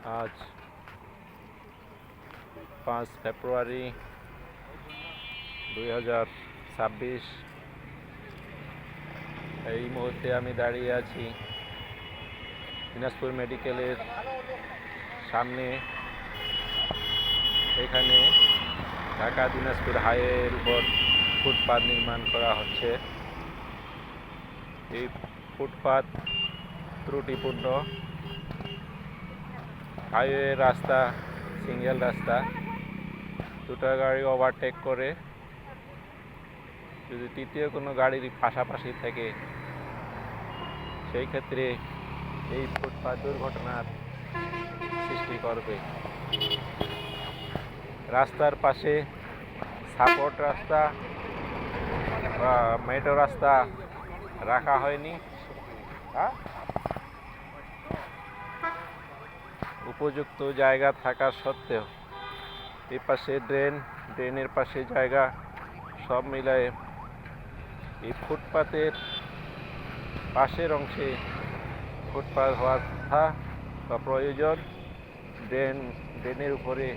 আজ 5 ফেব্রুয়ারি 2026। এই মুহূর্তে আমি দাঁড়িয়ে আছি দিনাজপুর মেডিকেলের সামনে। এখানে ঢাকা দিনাজপুর হাইওয়ের উপর ফুটপাত নির্মাণ করা হচ্ছে। এই ফুটপাত ত্রুটিপূর্ণ। হাইওয়ে রাস্তা সিঙ্গেল রাস্তা, দুটো গাড়ি ওভারটেক করে যদি তৃতীয় কোনো গাড়ির পাশাপাশি থাকে সেই ক্ষেত্রে এই ফুটপাত দুর্ঘটনার সৃষ্টি করবে। রাস্তার পাশে সাপোর্ট রাস্তা বা মেঠো রাস্তা রাখা হয়নি। উপযুক্ত জায়গা থাকা সত্ত্বেও এই পাশে ড্রেনের পাশে জায়গা সব মিলায়ে এই ফুটপাতের পাশের অংশে ফুটপাত হওয়ার কথা বা প্রয়োজন। ড্রেনের উপরে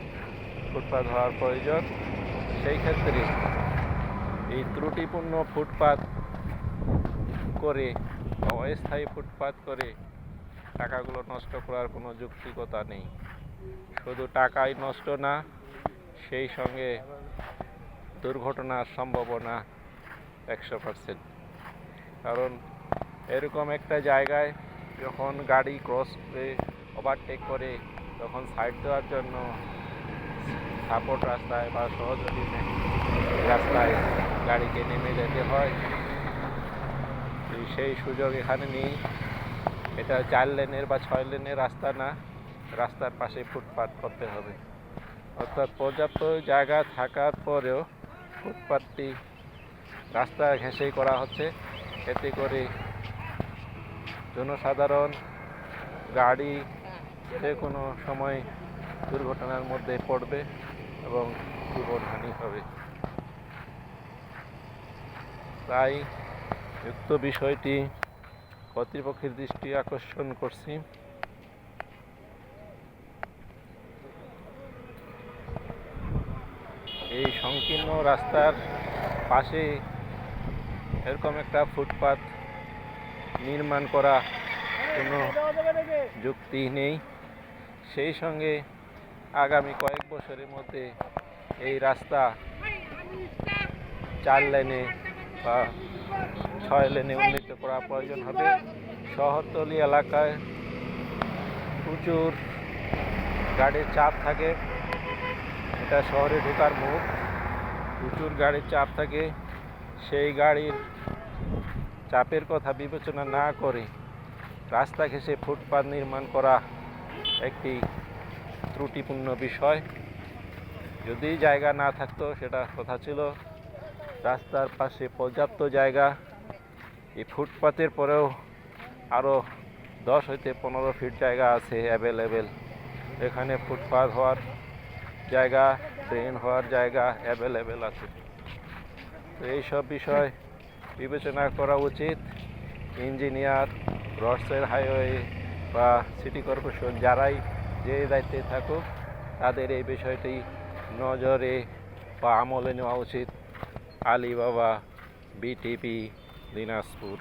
ফুটপাত হওয়ার প্রয়োজন। সেই ক্ষেত্রে এই ত্রুটিপূর্ণ ফুটপাত করে অস্থায়ী ফুটপাত করে টাকাগুলো নষ্ট করার কোনো যৌক্তিকতা নেই। শুধু টাকাই নষ্ট না, সেই সঙ্গে দুর্ঘটনার সম্ভাবনা 100%। কারণ এরকম একটা জায়গায় যখন গাড়ি ক্রস করে ওভারটেক করে তখন সাইড দেওয়ার জন্য সাপোর্ট রাস্তায় বা সহযোগী রাস্তায় গাড়িকে নেমে যেতে হয়। সেই সুযোগ এখানে নেই। এটা 4 লেনের বা 6 লেনের রাস্তা না, রাস্তার পাশে ফুটপাত করতে হবে। অর্থাৎ পর্যাপ্ত জায়গা থাকার পরেও ফুটপাতটি রাস্তা ঘেঁষেই করা হচ্ছে। এতে করে জনসাধারণ গাড়ি যে কোনো সময় দুর্ঘটনার মধ্যে পড়বে এবং জীবনহানি হবে। তাই উক্ত বিষয়টি কর্তৃপক্ষের দৃষ্টি আকর্ষণ করছি। এই সংকীর্ণ রাস্তার পাশে এরকম একটা ফুটপাত নির্মাণ করা কোনো যুক্তি নেই। সেই সঙ্গে আগামী কয়েক বছরের মধ্যে এই রাস্তা 4 লেনে বা 6 লেনে উন্নীত করা প্রয়োজন হবে। শহরতলি এলাকায় প্রচুর গাড়ির চাপ থাকে। এটা শহরে ঢোকার মুখ, প্রচুর গাড়ির চাপ থাকে। সেই গাড়ির চাপের কথা বিবেচনা না করে রাস্তা ঘেঁষে ফুটপাত নির্মাণ করা একটি ত্রুটিপূর্ণ বিষয়। যদি জায়গা না থাকতো সেটা কথা ছিল। রাস্তার পাশে পর্যাপ্ত জায়গা, এই ফুটপাতের পরেও আরও 10 হইতে 15 ফিট জায়গা আছে অ্যাভেলেবেল। এখানে ফুটপাত হওয়ার জায়গা, ড্রেন হওয়ার জায়গা অ্যাভেলেবেল আছে। তো এইসব বিষয় বিবেচনা করা উচিত। ইঞ্জিনিয়ার, রডসের হাইওয়ে বা সিটি কর্পোরেশন যারাই যে দায়িত্বে থাকুক তাদের এই বিষয়টি নজরে বা আমলে নেওয়া উচিত। আলী বাবা, বিটিপি, দিনাজপুর।